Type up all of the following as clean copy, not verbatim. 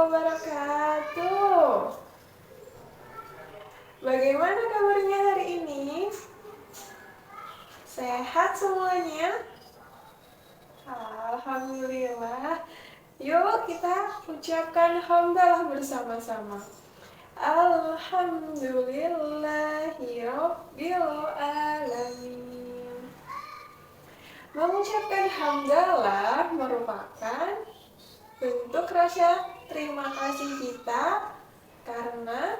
wabarakatuh. Bagaimana kabarnya hari ini? Sehat semuanya? Alhamdulillah. Yuk kita ucapkan hamdalah bersama-sama. Alhamdulillahirabbil alamin. Mengucapkan hamdalah merupakan bentuk rasa terima kasih kita karena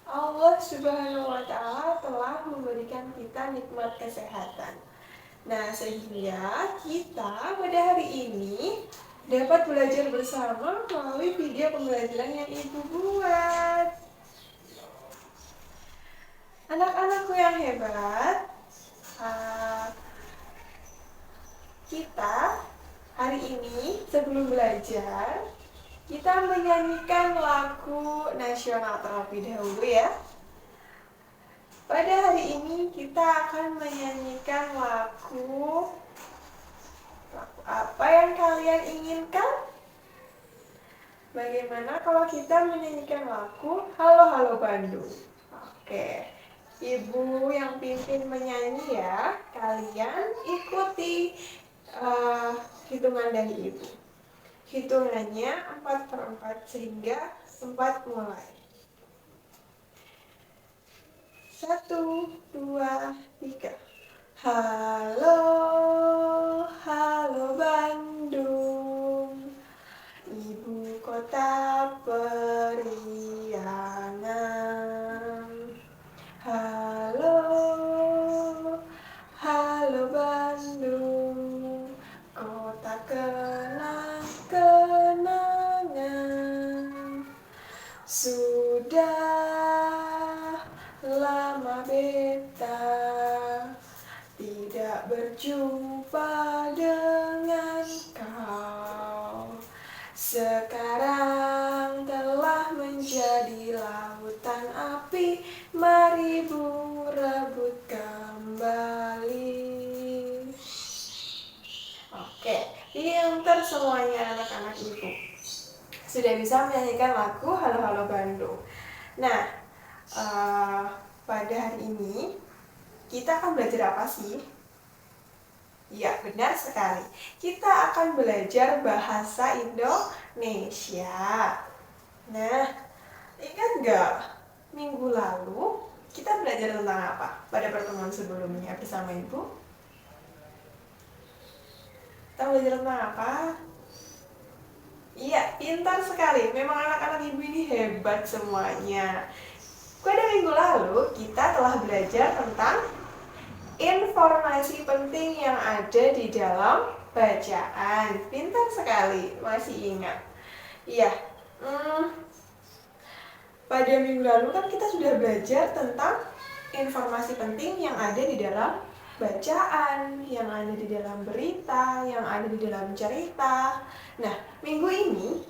Allah Subhanahu wa Ta'ala telah memberikan kita nikmat kesehatan. Nah, sehingga kita pada hari ini dapat belajar bersama melalui video pembelajaran yang Ibu buat. Anak-anakku yang hebat, kita hari ini sebelum belajar kita menyanyikan lagu nasional terlebih dahulu ya. Pada hari ini kita akan menyanyikan lagu apa yang kalian inginkan? Bagaimana kalau kita menyanyikan lagu Halo Halo Bandung? Oke, Ibu yang pimpin menyanyi ya. Kalian ikuti hitungan dari Ibu. Hitungannya 4/4 sehingga 4 mulai. 1, 2, 3. Halo, halo Bandung, ibu kota periangan. Halo, halo Bandung, kota kenang-kenangan. Sudah lama beta tidak berjumpa dengan kau. Sekarang telah menjadi lautan api, mari Bu rebut kembali. Oke, pintar semuanya anak-anak Ibu. Sudah bisa menyanyikan lagu Halo Halo Bandung. Nah, pada hari ini kita akan belajar apa sih? Ya, benar sekali. Kita akan belajar bahasa Indonesia. Nah, ingat nggak? Minggu lalu kita belajar tentang apa pada pertemuan sebelumnya bersama Ibu? Kita belajar tentang apa? Iya, pintar sekali. Memang anak-anak Ibu ini hebat semuanya. Pada minggu lalu kita telah belajar tentang informasi penting yang ada di dalam bacaan. Pintar sekali, masih ingat? Iya. Pada minggu lalu kan kita sudah belajar tentang informasi penting yang ada di dalam bacaan, yang ada di dalam berita, yang ada di dalam cerita. Nah, minggu ini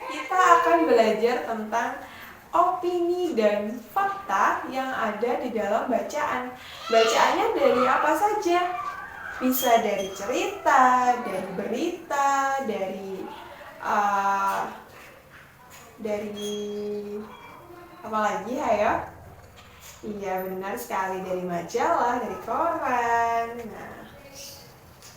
kita akan belajar tentang opini dan fakta yang ada di dalam bacaan. Bacaannya dari apa saja? Bisa dari cerita, dari berita, dari apa lagi ya? Iya, benar sekali, dari majalah, dari koran. Nah,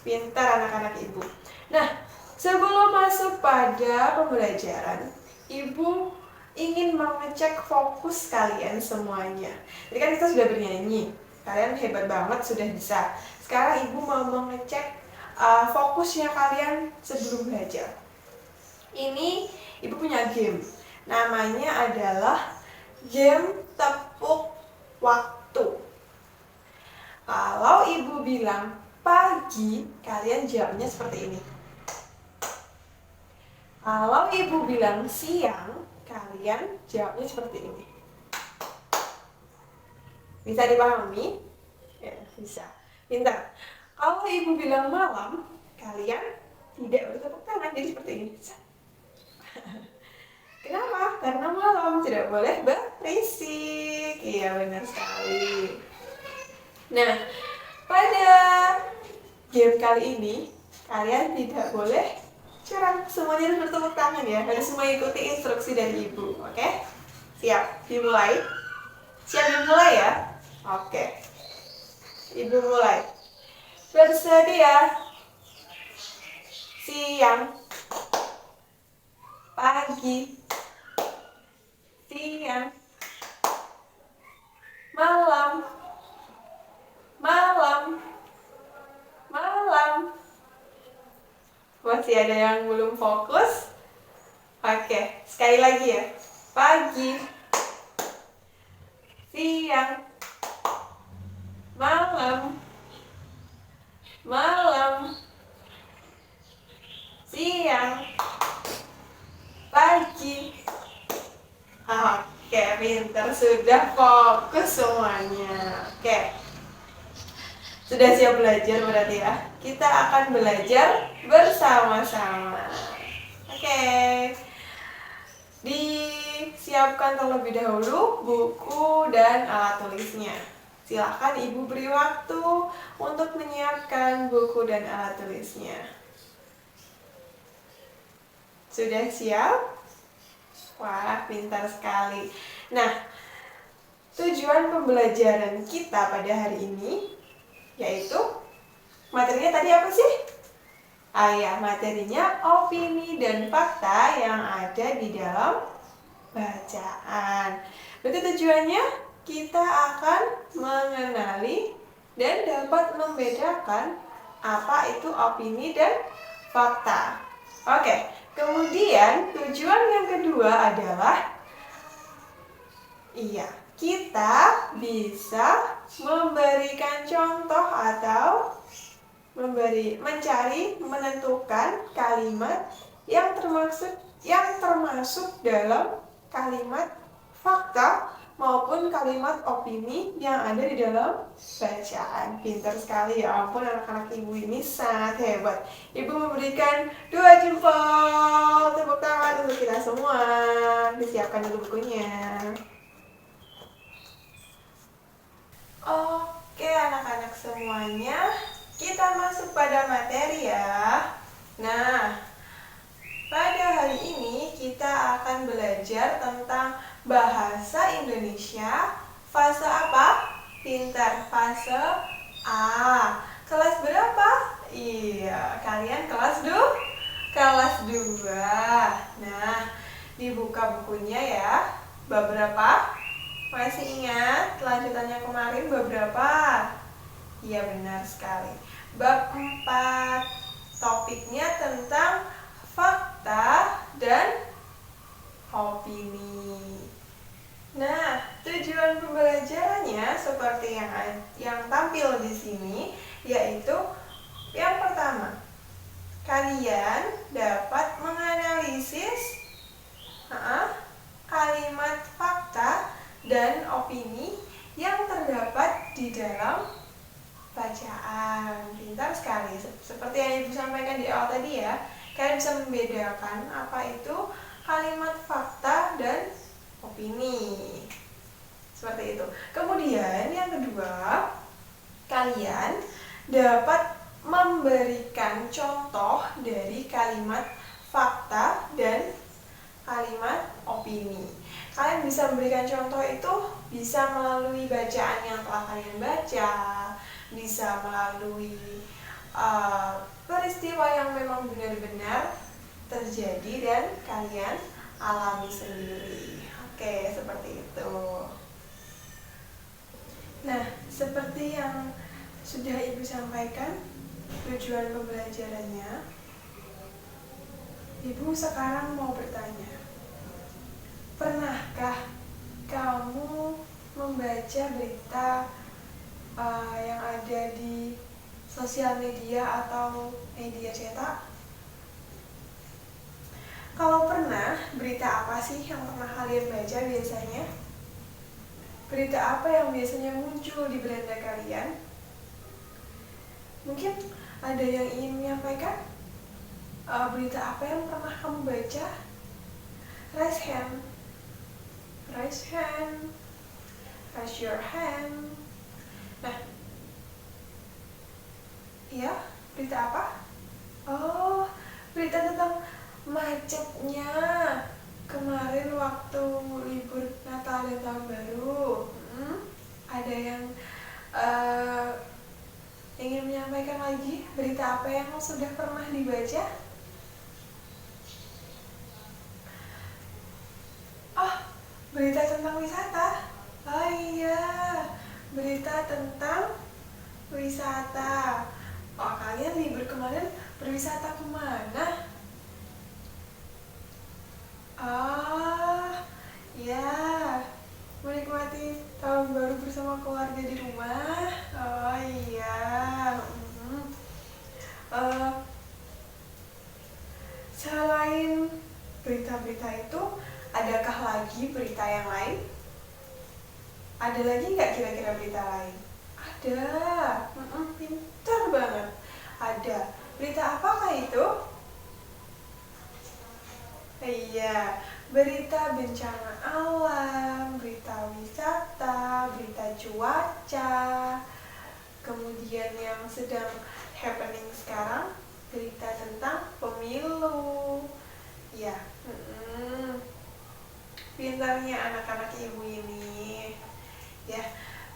pintar anak-anak Ibu. Nah, sebelum masuk pada pembelajaran, Ibu ingin mengecek fokus kalian semuanya. Jadi kan kita sudah bernyanyi, kalian hebat banget, sudah bisa. Sekarang Ibu mau mengecek fokusnya kalian sebelum belajar. Ini Ibu punya game, namanya adalah game tepuk waktu. Kalau Ibu bilang pagi, kalian jawabnya seperti ini. Kalau Ibu bilang siang, kalian jawabnya seperti ini. Bisa dipahami? Ya, bisa. Pintar. Kalau Ibu bilang malam, kalian tidak bertepuk tangan, jadi seperti ini. Kenapa? Karena malam tidak boleh berisik. Iya, benar sekali. Nah, pada game kali ini kalian tidak boleh curang, semuanya harus bertepuk tangan ya. Harus mengikuti instruksi dari ibu. Oke? Siap, dimulai. Siap dimulai ya. Oke, ibu mulai. Bersedia. Siang, pagi, siang, malam, malam, malam. Masih ada yang belum fokus? Oke, sekali lagi ya. Pagi, siang, malam, malam, siang, pagi. Oke, pinter. Sudah fokus semuanya. Oke, sudah siap belajar berarti ya. Kita akan belajar bersama-sama. Oke, disiapkan terlebih dahulu buku dan alat tulisnya. Silakan ibu beri waktu untuk menyiapkan buku dan alat tulisnya. Sudah siap? Wah, pintar sekali. Nah, tujuan pembelajaran kita pada hari ini yaitu materinya tadi apa sih? Materinya opini dan fakta yang ada di dalam bacaan. Berarti tujuannya kita akan mengenali dan dapat membedakan apa itu opini dan fakta. Oke, kemudian tujuan yang kedua adalah kita bisa memberikan contoh atau menentukan kalimat yang termasuk dalam kalimat fakta maupun kalimat opini yang ada di dalam bacaan. Pintar sekali, ya ampun, anak-anak ibu ini sangat hebat. Ibu memberikan 2 jempol, tepuk tangan untuk kita semua. Disiapkan dulu bukunya. Oke, anak-anak semuanya, kita masuk pada materi ya. Nah, pada hari ini kita akan belajar tentang bahasa Indonesia fase apa? Pintar, fase A. Kelas berapa? Iya, kalian kelas 2. Nah, dibuka bukunya ya. Bab berapa? Masih ingat lanjutannya kemarin bab berapa? Iya, benar sekali. Bab 4. Topiknya tentang fakta dan opini. Nah, tujuan pembelajarannya seperti yang tampil di sini, yaitu yang pertama, kalian dapat menganalisis kalimat fakta dan opini yang terdapat di dalam bacaan. Pintar sekali. Seperti yang Ibu sampaikan di awal tadi ya, kalian bisa membedakan apa itu kalimat fakta dan opini. Seperti itu. Kemudian yang kedua, kalian dapat memberikan contoh dari kalimat fakta dan kalimat opini. Kalian bisa memberikan contoh itu bisa melalui bacaan yang telah kalian baca, bisa melalui peristiwa yang memang benar-benar terjadi dan kalian alami sendiri. Oke, seperti itu. Nah, seperti yang sudah Ibu sampaikan, tujuan pembelajarannya, Ibu sekarang mau bertanya, pernahkah kamu membaca berita yang ada di sosial media atau media cetak? Kalau pernah, berita apa sih yang pernah kalian baca biasanya? Berita apa yang biasanya muncul di beranda kalian? Mungkin ada yang ingin menyampaikan? Berita apa yang pernah kamu baca? Raise hand. Raise hand. Raise your hand. Nah, iya, berita apa? Oh, berita tentang macetnya kemarin waktu libur Natal dan Tahun Baru. Ada yang ingin menyampaikan lagi berita apa yang sudah pernah dibaca? Oh, berita tentang wisata. Oh iya, berita tentang wisata. Oh, kalian libur kemarin berwisata kemana? Ah, ya, menikmati tahun baru bersama keluarga di rumah. Oh iya. Selain berita-berita itu, adakah lagi berita yang lain? Ada lagi nggak kira-kira berita lain? Ada. Pintar banget. Ada. Berita apakah itu? Iya, berita bencana alam, berita wisata, berita cuaca, kemudian yang sedang happening sekarang, berita tentang pemilu. Ya, pintarnya anak-anak ibu ini. Ya,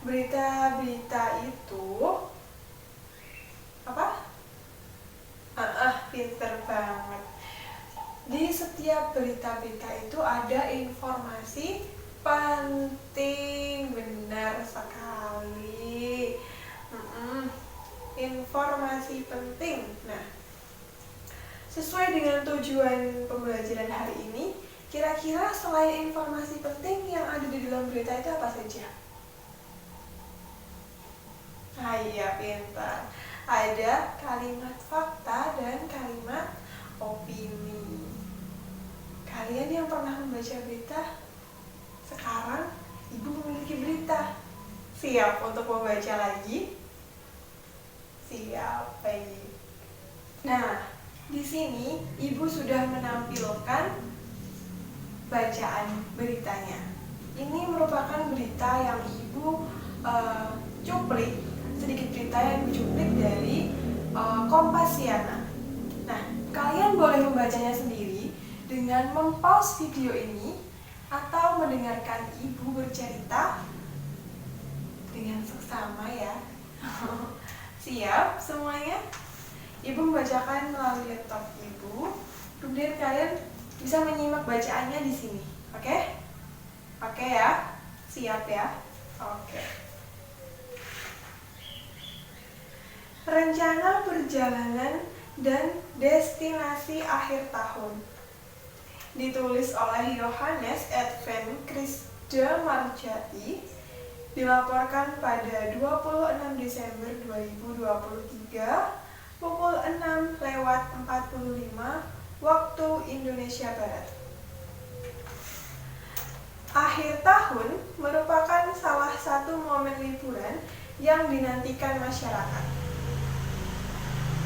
berita-berita itu apa? Pintar banget. Di setiap berita-berita itu ada informasi penting, benar sekali. Informasi penting. Nah, sesuai dengan tujuan pembelajaran hari ini, kira-kira selain informasi penting yang ada di dalam berita itu apa saja? Iya, pintar. Ada kalimat fakta dan kalimat opini. Kalian yang pernah membaca berita, sekarang ibu memiliki berita. Siap untuk membaca lagi? Siap, baik. Nah, di sini ibu sudah menampilkan bacaan beritanya. Ini merupakan berita yang ibu cuplik, sedikit berita yang dicuplik dari Kompasiana. Nah, kalian boleh membacanya sendiri dengan mempause video ini atau mendengarkan ibu bercerita dengan seksama ya. Siap semuanya? Ibu membacakan melalui laptop ibu, kemudian kalian bisa menyimak bacaannya di sini. Oke? Oke ya? Siap ya? Oke. Rencana perjalanan dan destinasi akhir tahun. Ditulis oleh Johannes Advent Chrisde Marjati, dilaporkan pada 26 Desember 2023 pukul 6:45 waktu Indonesia Barat. Akhir tahun merupakan salah satu momen liburan yang dinantikan masyarakat.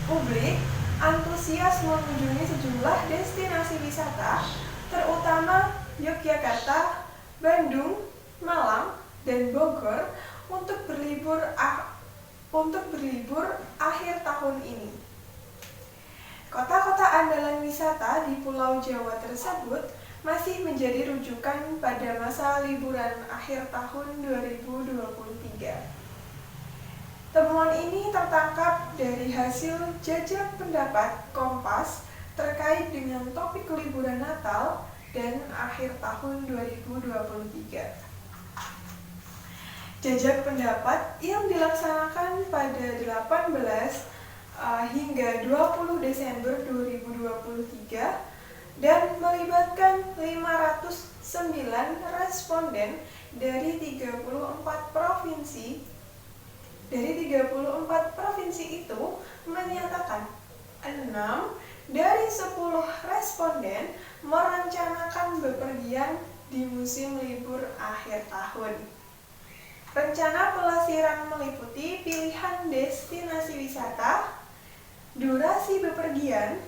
Publik antusias mengunjungi sejumlah destinasi wisata, terutama Yogyakarta, Bandung, Malang, dan Bogor untuk berlibur akhir tahun ini. Kota-kota andalan wisata di Pulau Jawa tersebut masih menjadi rujukan pada masa liburan akhir tahun 2023. Temuan ini tertangkap dari hasil jajak pendapat Kompas terkait dengan topik liburan Natal dan akhir tahun 2023. Jajak pendapat yang dilaksanakan pada 18 hingga 20 Desember 2023 dan melibatkan 509 responden dari 34 provinsi. Dari 34 provinsi itu menyatakan 6 dari 10 responden merencanakan bepergian di musim libur akhir tahun. Rencana pelesiran meliputi pilihan destinasi wisata, durasi bepergian,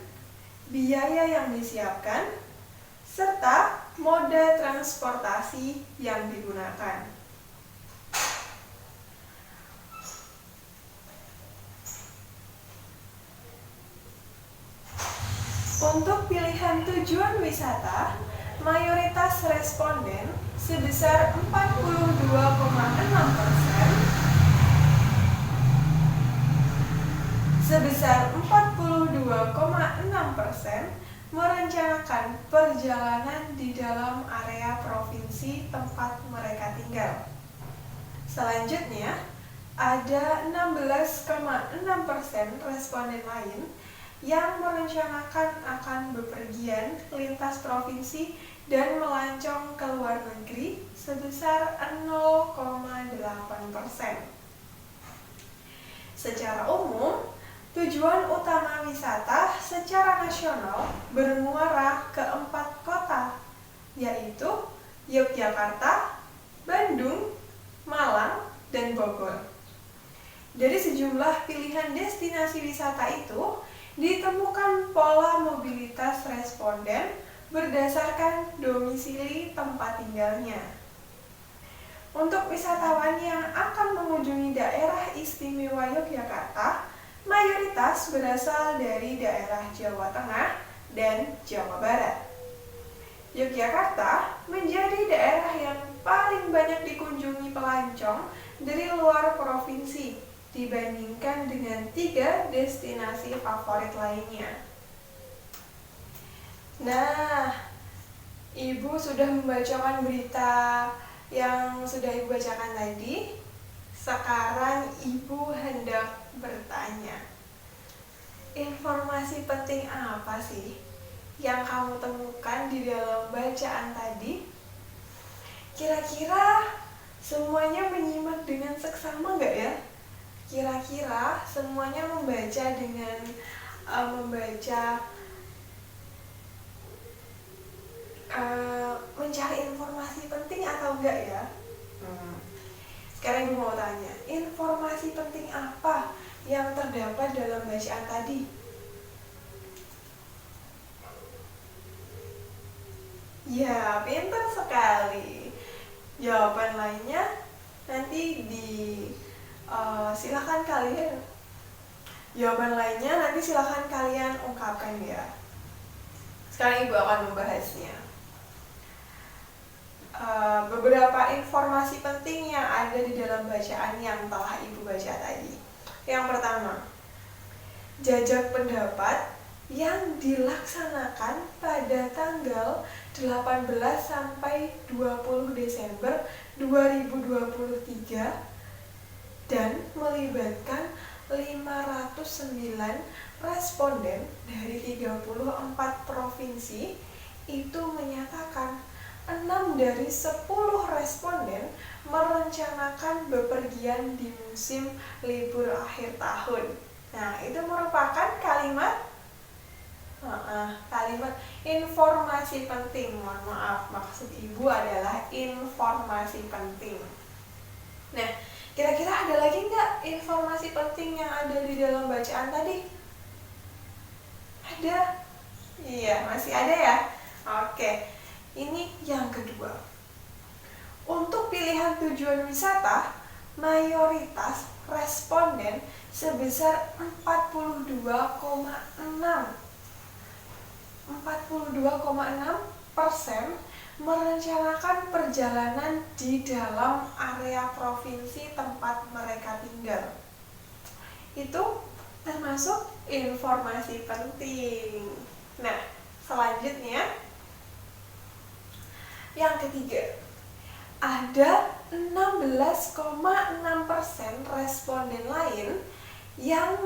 biaya yang disiapkan, serta moda transportasi yang digunakan. Untuk pilihan tujuan wisata, mayoritas responden sebesar 42,6% merencanakan perjalanan di dalam area provinsi tempat mereka tinggal. Selanjutnya, ada 16,6% responden lain yang merencanakan akan bepergian lintas provinsi dan melancong ke luar negeri sebesar 0,8%. Secara umum, tujuan utama wisata secara nasional bermuara ke 4 kota, yaitu Yogyakarta, Bandung, Malang, dan Bogor. Dari sejumlah pilihan destinasi wisata itu, ditemukan pola mobilitas responden berdasarkan domisili tempat tinggalnya. Untuk wisatawan yang akan mengunjungi daerah istimewa Yogyakarta, mayoritas berasal dari daerah Jawa Tengah dan Jawa Barat. Yogyakarta menjadi daerah yang paling banyak dikunjungi pelancong dari luar provinsi dibandingkan dengan 3 destinasi favorit lainnya. Nah, Ibu sudah membacakan berita yang sudah Ibu bacakan tadi. Sekarang Ibu hendak bertanya, informasi penting apa sih yang kamu temukan di dalam bacaan tadi? Kira-kira semuanya menyimak dengan seksama nggak ya? Kira-kira semuanya membaca dengan mencari informasi penting atau enggak ya? Sekarang Ibu mau tanya, informasi penting apa yang terdapat dalam bacaan tadi? Ya, pintar sekali. Jawaban lainnya nanti silakan kalian. Jawaban lainnya nanti silakan kalian ungkapkan ya. Sekarang Ibu akan membahasnya. Beberapa informasi penting yang ada di dalam bacaan yang telah Ibu baca tadi. Yang pertama, jajak pendapat yang dilaksanakan pada tanggal 18 sampai 20 Desember 2023 dan melibatkan 509 responden dari 34 provinsi itu menyatakan 6 dari 10 responden merencanakan bepergian di musim libur akhir tahun. Nah, itu merupakan kalimat informasi penting. Mohon maaf, maksud Ibu adalah informasi penting. Nah, kira-kira ada lagi nggak informasi penting yang ada di dalam bacaan tadi? Ada? Iya, masih ada ya? Oke. Ini yang kedua. Untuk pilihan tujuan wisata, mayoritas responden sebesar 42,6% merencanakan perjalanan di dalam area provinsi tempat mereka tinggal. Itu termasuk informasi penting. Nah, selanjutnya yang ketiga, ada 16,6% responden lain yang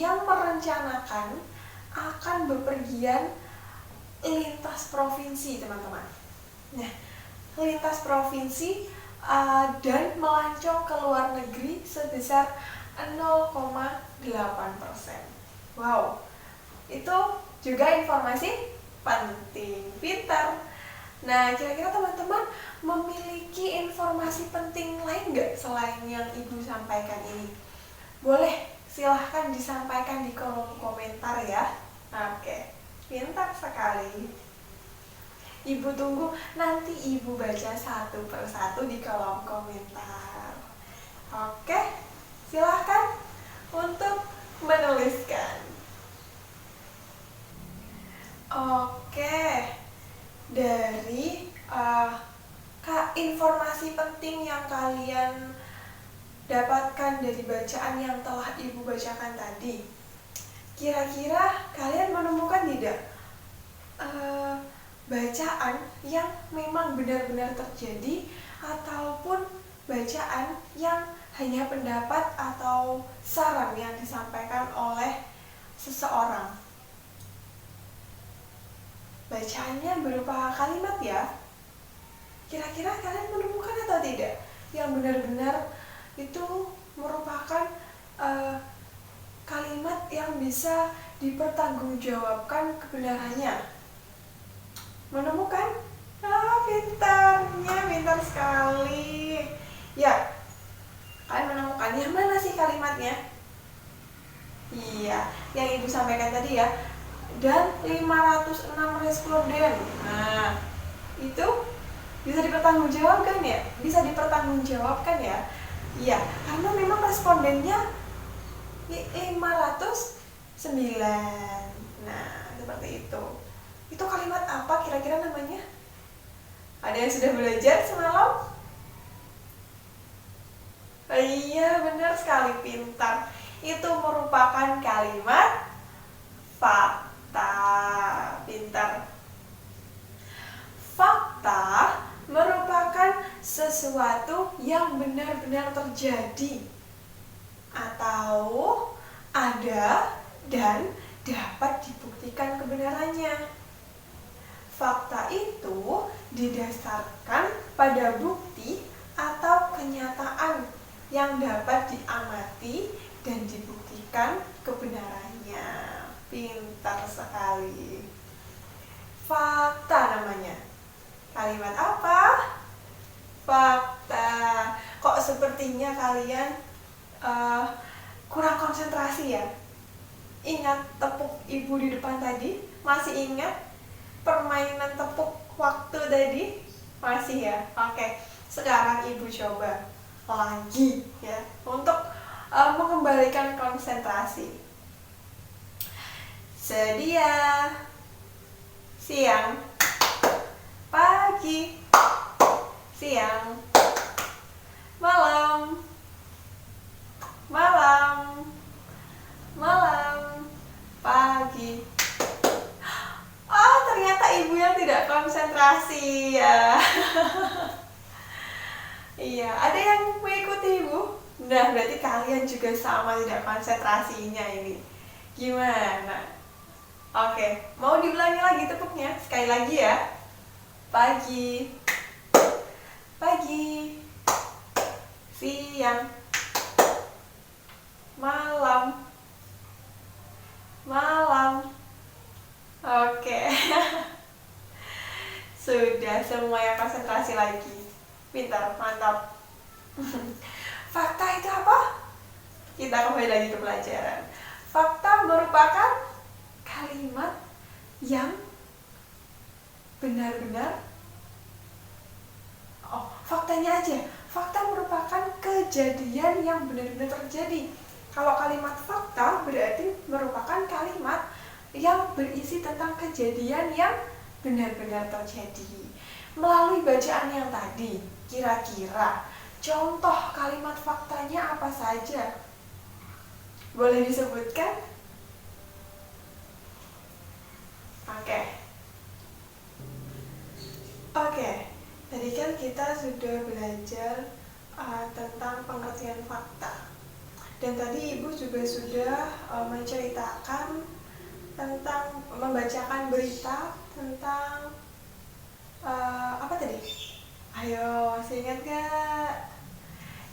merencanakan akan bepergian lintas provinsi, teman-teman. Nah, lintas provinsi dan melancong ke luar negeri sebesar 0,8%. Wow, itu juga informasi penting. Pintar. Nah, kira-kira teman-teman memiliki informasi penting lain nggak selain yang Ibu sampaikan ini? Boleh, silahkan disampaikan di kolom komentar ya. Oke, pintar sekali. Ibu tunggu nanti Ibu baca satu persatu di kolom komentar. Oke, silahkan untuk menuliskan. Oke, dari informasi penting yang kalian dapatkan dari bacaan yang telah Ibu bacakan tadi, kira-kira kalian menemukan tidak bacaan yang memang benar-benar terjadi ataupun bacaan yang hanya pendapat atau saran yang disampaikan oleh seseorang? Bacaannya berupa kalimat ya. Kira-kira kalian menemukan atau tidak yang benar-benar itu merupakan kalimat yang bisa dipertanggungjawabkan kebenarannya? Menemukan? Pintar sekali. Ya, kalian menemukan. Yang mana sih kalimatnya? Iya, yang Ibu sampaikan tadi ya. Dan 506 responden. Nah, itu bisa dipertanggungjawabkan ya? Bisa dipertanggungjawabkan ya? Iya, karena memang respondennya 509. Nah, seperti itu. Itu kalimat apa kira-kira namanya? Ada yang sudah belajar semalam? Iya, benar sekali, pintar. Itu merupakan kalimat fakta. Pintar. Fakta merupakan sesuatu yang benar-benar terjadi atau ada dan dapat dibuktikan kebenarannya. Fakta itu didasarkan pada bukti atau kenyataan yang dapat diamati dan dibuktikan kebenarannya. Pintar sekali. Fakta namanya. Kalimat apa? Fakta. Kok sepertinya kalian kurang konsentrasi ya? Ingat tepuk Ibu di depan tadi? Masih ingat permainan tepuk waktu tadi? Masih ya? Oke. Sekarang Ibu coba lagi ya untuk mengembalikan konsentrasi. Sedia. Siang. Pagi. Siang. Malam. Malam. Malam. Pagi. Oh, ternyata Ibu yang tidak konsentrasi ya. Iya, ada yang mengikuti Ibu? Nah, berarti kalian juga sama tidak konsentrasinya ini. Gimana? Oke, mau diulangi lagi tepuknya? Sekali lagi ya. Pagi. Pagi. Siang. Malam. Malam. Oke. Sudah semua yang konsentrasi lagi. Pintar, mantap. Fakta itu apa? Kita kembali lagi ke pelajaran. Fakta merupakan kalimat yang benar-benar faktanya aja. Fakta merupakan kejadian yang benar-benar terjadi. Kalau kalimat fakta berarti merupakan kalimat yang berisi tentang kejadian yang benar-benar terjadi. Melalui bacaan yang tadi, kira-kira contoh kalimat faktanya apa saja? Boleh disebutkan? Oke. Tadi kan kita sudah belajar tentang pengertian fakta. Dan tadi Ibu juga sudah menceritakan tentang membacakan berita tentang apa tadi? Ayo, masih ingat gak?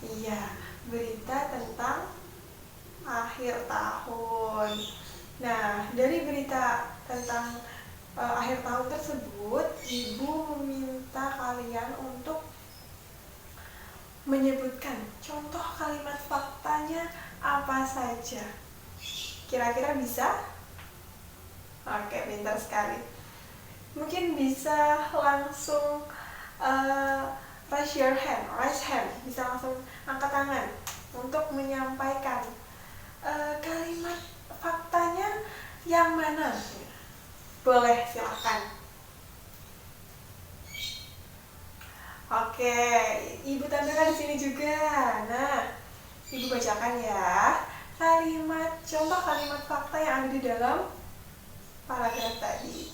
Iya, berita tentang akhir tahun. Nah, dari berita tentang akhir tahun tersebut, Ibu meminta kalian untuk menyebutkan contoh kalimat faktanya apa saja. Kira-kira bisa? Oke, pintar sekali. Mungkin bisa langsung raise hand, bisa langsung angkat tangan untuk menyampaikan kalimat faktanya yang mana. Boleh, silakan. Oke, Ibu tampilkan di sini juga. Nah, Ibu bacakan ya. Contoh kalimat fakta yang ada di dalam paragraf tadi.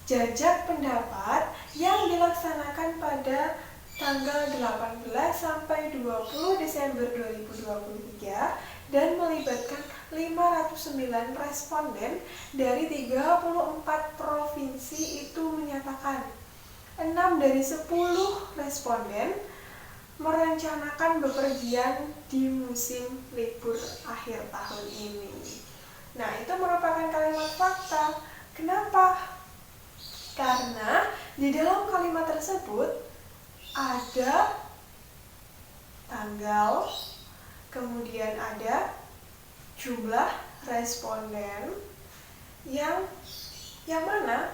Jajak pendapat yang dilaksanakan pada tanggal 18 sampai 20 Desember 2023 dan melibatkan 509 responden dari 34 provinsi itu menyatakan 6 dari 10 responden merencanakan bepergian di musim libur akhir tahun ini. Nah, itu merupakan kalimat fakta. Kenapa? Karena di dalam kalimat tersebut ada tanggal, kemudian ada jumlah responden yang mana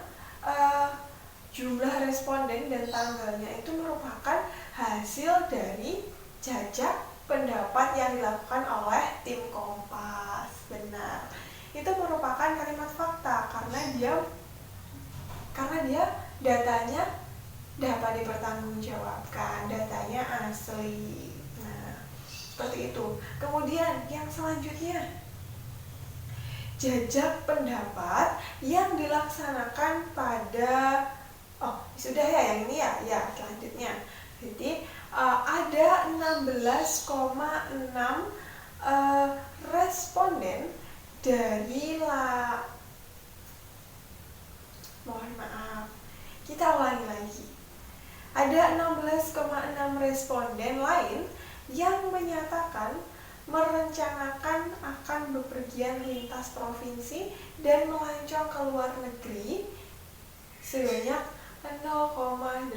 jumlah responden dan tanggalnya itu merupakan hasil dari jajak pendapat yang dilakukan oleh tim Kompas. Benar. Itu merupakan kalimat fakta karena dia datanya dapat dipertanggungjawabkan, datanya asli. Nah, seperti itu. Kemudian yang selanjutnya, jajak pendapat yang dilaksanakan pada sudah ya yang ini ya selanjutnya. Jadi ada 16,6 responden dari mohon maaf, kita ulangi lagi. Ada 16,6 responden lain yang menyatakan merencanakan akan bepergian lintas provinsi dan melancong ke luar negeri sebanyak 0,8%.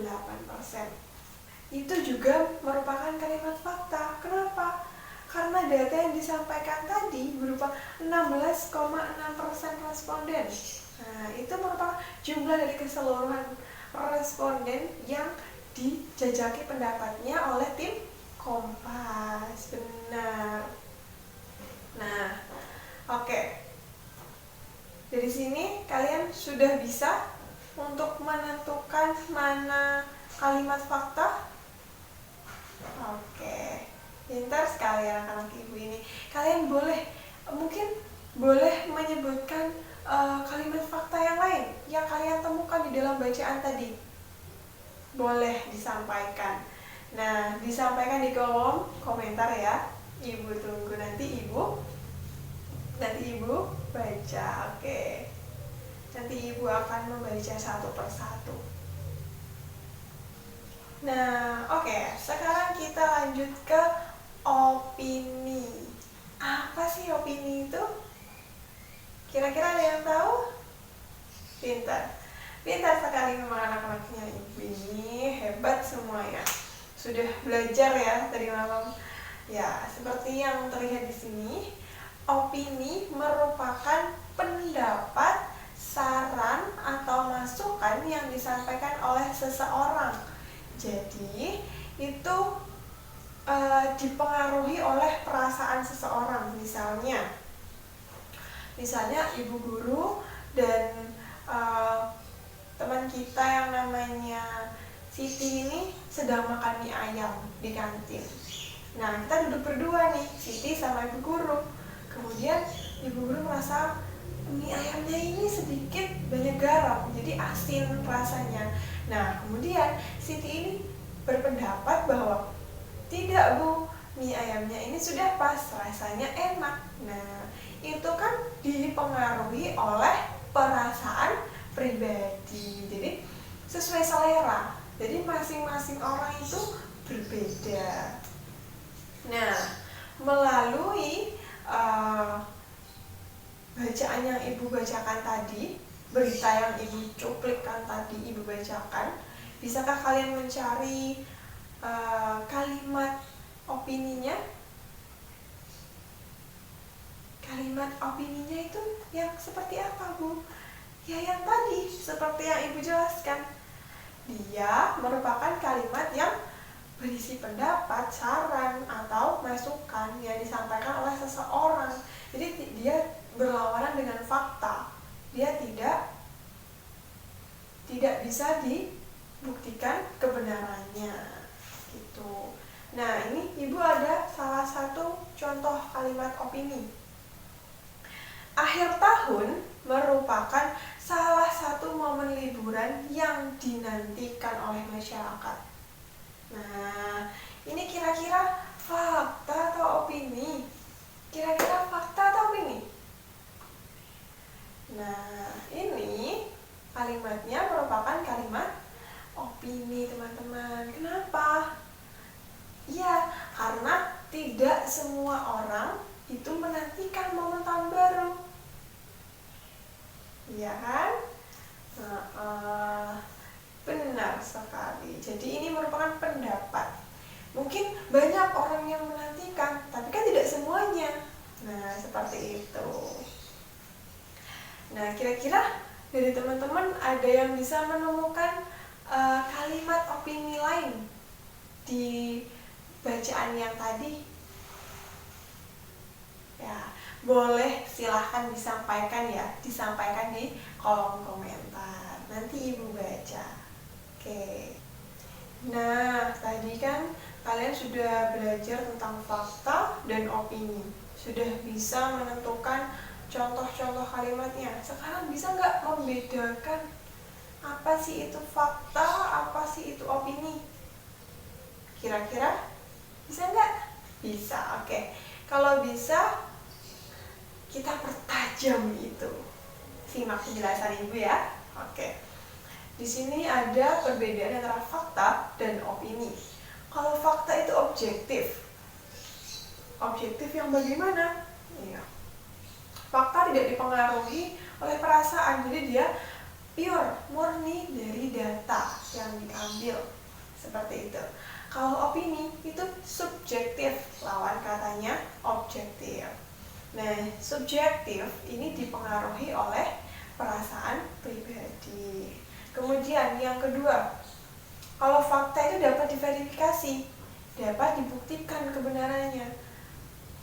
Itu juga merupakan kalimat fakta. Kenapa? Karena data yang disampaikan tadi berupa 16,6% responden. Nah, itu merupakan jumlah dari keseluruhan responden yang dijajaki pendapatnya oleh tim Kompas. Benar. Nah, oke. Dari sini kalian sudah bisa untuk menentukan mana kalimat fakta? Oke. Pintar sekali anak-anak ibu ini. Kalian mungkin boleh menyebutkan kalimat fakta yang lain yang kalian temukan di dalam bacaan tadi. Boleh disampaikan. Nah, disampaikan di kolom komentar ya. Ibu tunggu nanti ibu baca. Oke. Nanti ibu akan membaca satu persatu. Nah, oke. Sekarang kita lanjut ke opini. Apa sih opini itu? Kira-kira ada yang tahu? Pintar sekali memang anak-anaknya ibu ini, hebat semuanya. Sudah belajar ya tadi malam. Ya, seperti yang terlihat di sini, opini merupakan pendapat, saran atau masukan yang disampaikan oleh seseorang. Jadi, itu dipengaruhi oleh perasaan seseorang. Misalnya ibu guru dan teman kita yang namanya Siti ini sedang makan mie ayam di kantin. Nah, kita duduk berdua nih, Siti sama ibu guru. Kemudian ibu guru merasa mie ayamnya ini sedikit banyak garam, jadi asin rasanya. Nah, kemudian Siti ini berpendapat bahwa tidak Bu, mie ayamnya ini sudah pas, rasanya enak. Nah, itu kan dipengaruhi oleh perasaan pribadi. Jadi sesuai selera. Jadi masing-masing orang itu berbeda. Nah, melalui bacaan yang ibu bacakan tadi, berita yang ibu cuplikkan tadi ibu bacakan, bisakah kalian mencari kalimat opininya? Kalimat opininya itu yang seperti apa, Bu? Ya yang tadi, seperti yang ibu jelaskan. Dia merupakan kalimat yang berisi pendapat, saran, atau masukan yang disampaikan oleh seseorang. Jadi dia berlawanan dengan fakta. Dia tidak tidak bisa dibuktikan kebenarannya gitu. Nah, ini Ibu ada salah satu contoh kalimat opini. Akhir tahun merupakan salah satu momen liburan yang dinantikan oleh masyarakat. Nah, ini kira-kira fakta atau opini? Kira-kira fakta atau opini? Nah, ini kalimatnya merupakan kalimat opini, teman-teman. Kenapa? Ya, karena tidak semua orang itu menantikan momen tahun baru. Iya kan? Benar sekali. Jadi ini merupakan pendapat. Mungkin banyak orang yang menantikan, tapi kan tidak semuanya. Nah, seperti itu. Nah, kira-kira dari teman-teman ada yang bisa menemukan kalimat opini lain di bacaan yang tadi? Ya, boleh silahkan disampaikan ya, disampaikan di kolom komentar. Nanti Ibu baca. Oke. Nah, tadi kan kalian sudah belajar tentang fakta dan opini. Sudah bisa menentukan contoh-contoh kalimatnya. Sekarang bisa nggak membedakan apa sih itu fakta, apa sih itu opini? Kira-kira bisa nggak? Bisa, oke. Kalau bisa, kita pertajam itu. Simak penjelasan Ibu ya. Oke. Di sini ada perbedaan antara fakta dan opini. Kalau fakta itu objektif. Objektif yang bagaimana? Iya. Fakta tidak dipengaruhi oleh perasaan, jadi dia pure, murni dari data yang diambil. Seperti itu. Kalau opini itu subjektif, lawan katanya objektif. Nah, subjektif ini dipengaruhi oleh perasaan pribadi. Kemudian yang kedua, kalau fakta itu dapat diverifikasi, dapat dibuktikan kebenarannya.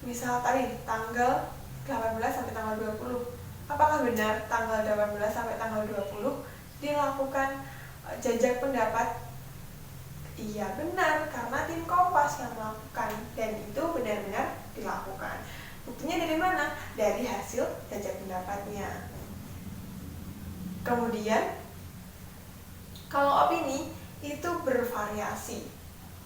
Misal tadi tanggal 18 sampai tanggal 20. Apakah benar tanggal 18 sampai tanggal 20 dilakukan jajak pendapat? Iya benar, karena tim Kompas yang melakukan, dan itu benar-benar dilakukan. Buktinya dari mana? Dari hasil jajak pendapatnya. Kemudian, kalau opini itu bervariasi.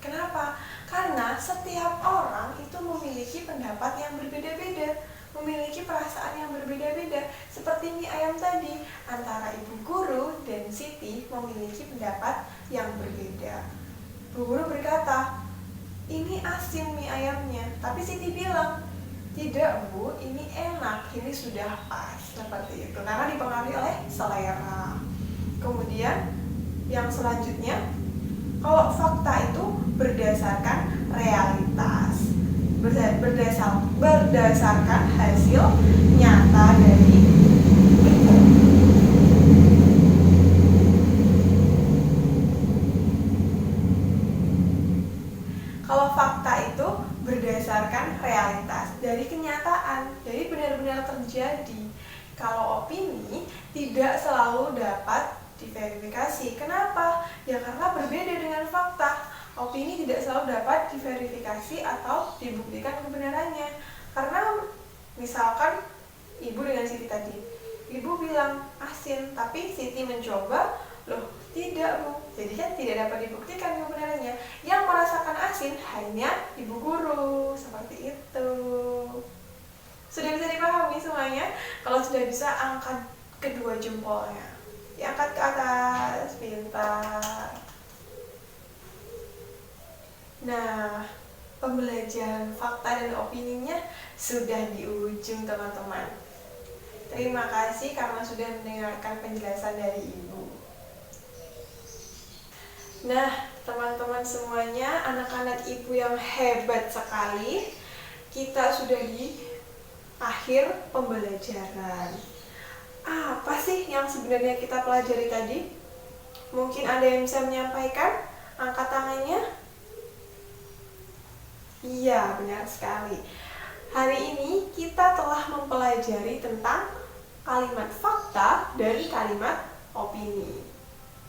Kenapa? Karena setiap orang itu memiliki pendapat yang berbeda-beda, memiliki perasaan yang berbeda-beda. Seperti mie ayam tadi, antara Ibu Guru dan Siti memiliki pendapat yang berbeda. Bu Guru berkata, ini asin mie ayamnya, tapi Siti bilang, tidak Bu, ini enak, ini sudah pas. Seperti itu, karena dipengaruhi oleh selera. Kemudian yang selanjutnya, kalau fakta itu berdasarkan realitas, berdasarkan hasil nyata dari berdasarkan realitas dari kenyataan, jadi benar-benar terjadi. Kalau opini tidak selalu dapat diverifikasi. Kenapa? Ya karena berbeda dengan fakta. Opini tidak selalu dapat diverifikasi atau dibuktikan kebenarannya. Karena misalkan Ibu dengan Siti tadi, Ibu bilang asin, tapi Siti mencoba, loh tidak Bu, jadi kan tidak dapat dibuktikan kebenarannya. Yang merasakan asin hanya Ibu Guru, seperti itu. Sudah bisa dipahami semuanya? Kalau sudah bisa, angkat kedua jempolnya, diangkat ke atas, pintar. Nah, pembelajaran fakta dan opininya sudah di ujung, teman-teman. Terima kasih karena sudah mendengarkan penjelasan dari Ibu. Nah, teman-teman semuanya, anak-anak Ibu yang hebat sekali, kita sudah di akhir pembelajaran. Apa sih yang sebenarnya kita pelajari tadi? Mungkin ada yang bisa menyampaikan? Angkat tangannya. Iya, benar sekali. Hari ini kita telah mempelajari tentang kalimat fakta dan kalimat opini.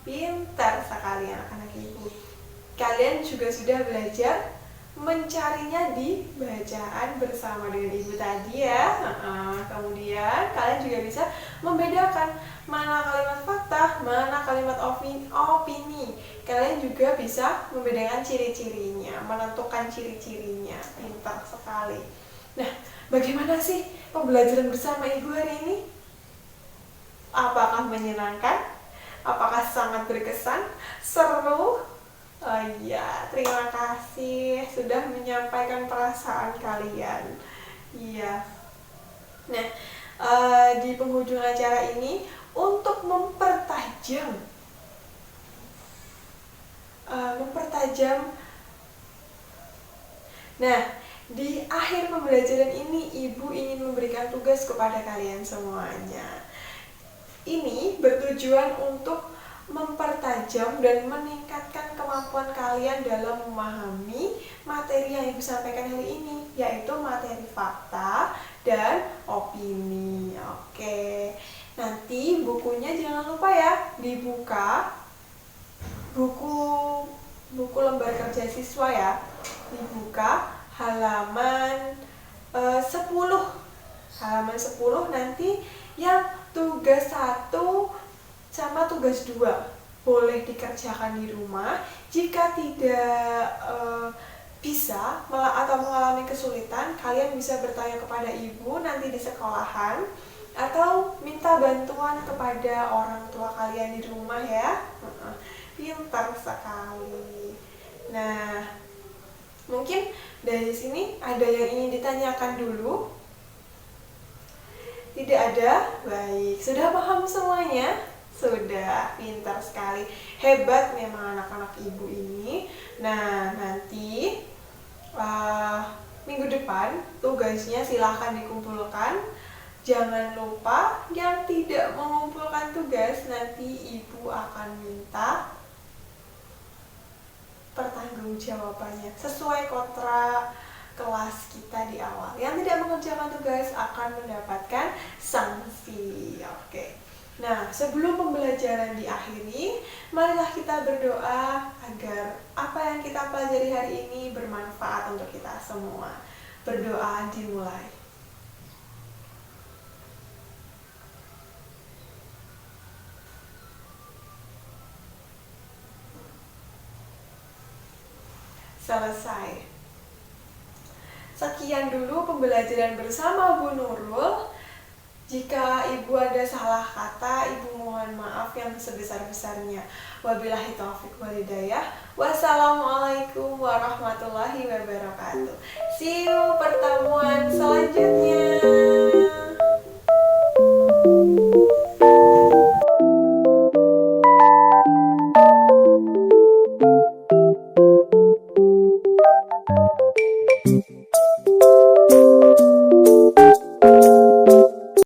Pintar sekali anak-anak ibu. Kalian juga sudah belajar mencarinya di bacaan bersama dengan ibu tadi ya. Kemudian kalian juga bisa membedakan mana kalimat fakta, mana kalimat opini. Kalian juga bisa membedakan ciri-cirinya, menentukan ciri-cirinya. Pintar sekali. Nah, bagaimana sih pembelajaran bersama ibu hari ini? Apakah menyenangkan? Apakah sangat berkesan? Seru? Oh iya, terima kasih sudah menyampaikan perasaan kalian. Iya. Nah, di penghujung acara ini untuk mempertajam. Nah, di akhir pembelajaran ini ibu ingin memberikan tugas kepada kalian semuanya. Ini bertujuan untuk mempertajam dan meningkatkan kemampuan kalian dalam memahami materi yang ibu sampaikan hari ini, yaitu materi fakta dan opini. Oke, nanti bukunya jangan lupa ya dibuka, buku lembar kerja siswa ya, dibuka halaman 10 nanti yang tugas 1 sama tugas 2 boleh dikerjakan di rumah. Jika tidak bisa atau mengalami kesulitan, kalian bisa bertanya kepada ibu nanti di sekolahan atau minta bantuan kepada orang tua kalian di rumah ya. Pintar sekali. Nah, mungkin dari sini ada yang ingin ditanyakan dulu? Tidak ada? Baik, sudah paham semuanya? Sudah, pintar sekali. Hebat memang anak-anak ibu ini. Nah, nanti minggu depan tugasnya silahkan dikumpulkan. Jangan lupa yang tidak mengumpulkan tugas nanti ibu akan minta pertanggungjawabannya sesuai kontrak kelas kita di awal. Yang tidak mengerjakan tugas akan mendapatkan sanksi. Oke. Nah, sebelum pembelajaran diakhiri, marilah kita berdoa agar apa yang kita pelajari hari ini bermanfaat untuk kita semua. Berdoa dimulai. Selesai. Sekian dulu pembelajaran bersama Bu Nurul. Jika ibu ada salah kata, ibu mohon maaf yang sebesar-besarnya. Wabillahi taufiq wal hidayah. Wassalamualaikum warahmatullahi wabarakatuh. See you pertemuan selanjutnya.